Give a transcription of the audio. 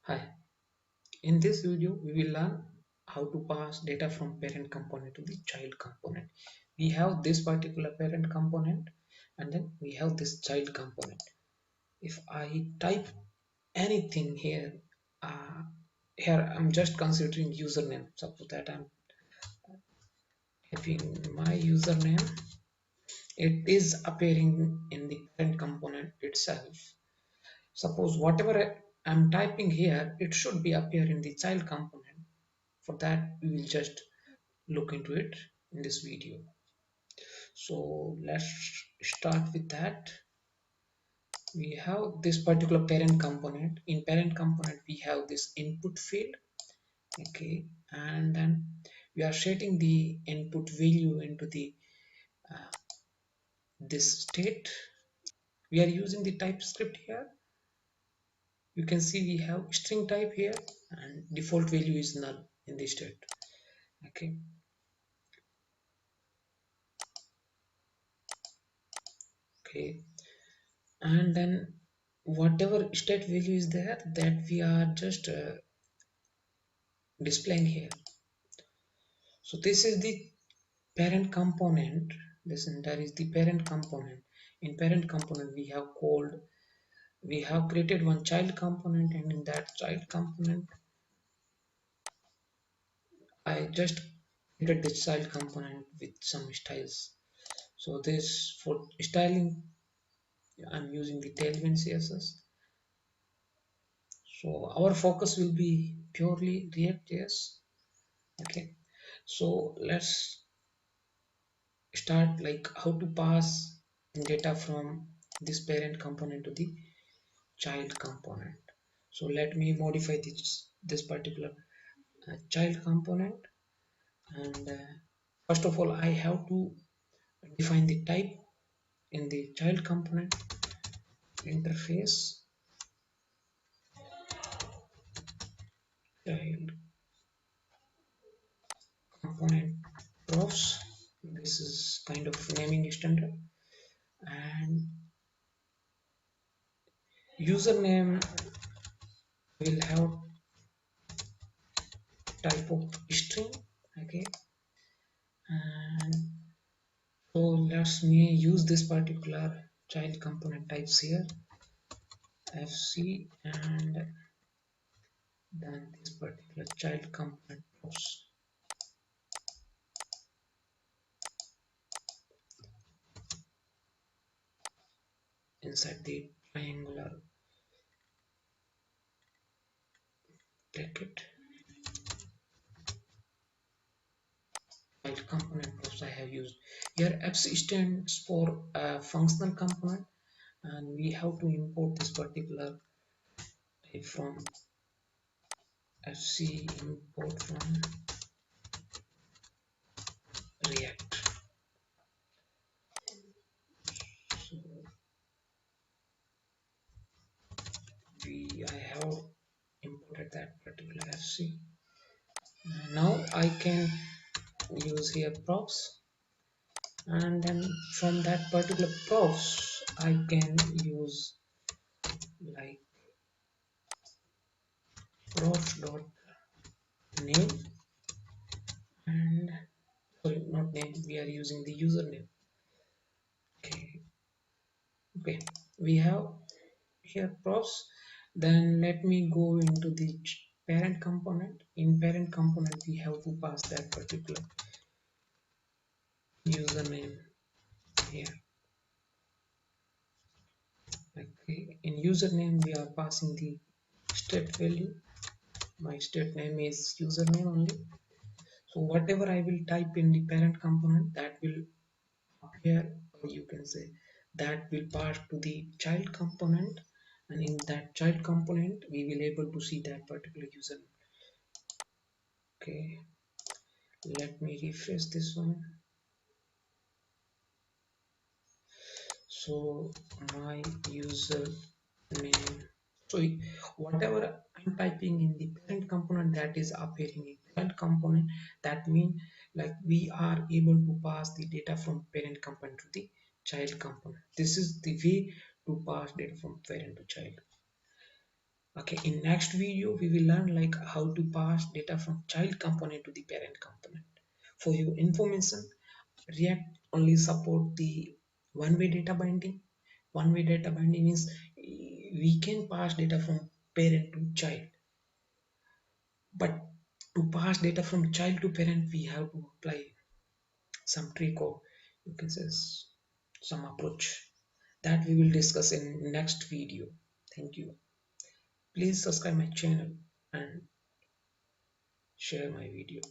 Hi, in this video we will learn how to pass data from parent component to the child component. We have this particular parent component and then we have this child component. If I type anything here, here I'm just considering username. Suppose that I'm typing my username, it is appearing in the parent component itself. Suppose whatever I'm typing here, it should be appear in the child component. For that we will just look into it in this video. So let's start with that. We have this particular parent component. In parent component we have this input field, okay, and then we are setting the input value into the this state. We are using the type script here. You can see we have string type here and default value is null in this state, okay. Okay, and then whatever state value is there, that we are just displaying here. So this is the parent component. Listen, there is the parent component. In parent component we have created one child component, and in that child component I just created this child component with some styles. So this for styling I'm using the tailwind CSS. So our focus will be purely ReactJS. Okay, so let's start like how to pass data from this parent component to the child component. So let me modify this particular child component, and first of all I have to define the type in the child component. Interface child component profs, this is kind of naming standard, and username will have type of string, okay. And so let's me use this particular child component types here, fc, and then this particular child component post inside the triangular bracket. Child component post I have used here. fc stands for functional component, and we have to import this particular type from fc import from react. So I have imported that particular fc. Now I can use here props, and then from that particular props I can use like props dot name, and sorry, not name, we are using the username. Okay, okay, we have here props. Then let me go into the parent component. In parent component we have to pass that particular username here. Okay, in username we are passing the state value. My state name is username only. So whatever I will type in the parent component, that will appear, or you can say that will pass to the child component, and in that child component we will able to see that particular username. Okay, let me refresh this one. So my username, so whatever I'm typing in the parent component, that is appearing in child component. That means like we are able to pass the data from parent component to the child component. This is the way to pass data from parent to child. Okay, in next video we will learn like how to pass data from child component to the parent component. For your information, React only support the one-way data binding. One-way data binding means we can pass data from parent to child, but to pass data from child to parent we have to apply some trick, or you can say some approach that we will discuss in next video. Thank you. Please subscribe my channel and share my video.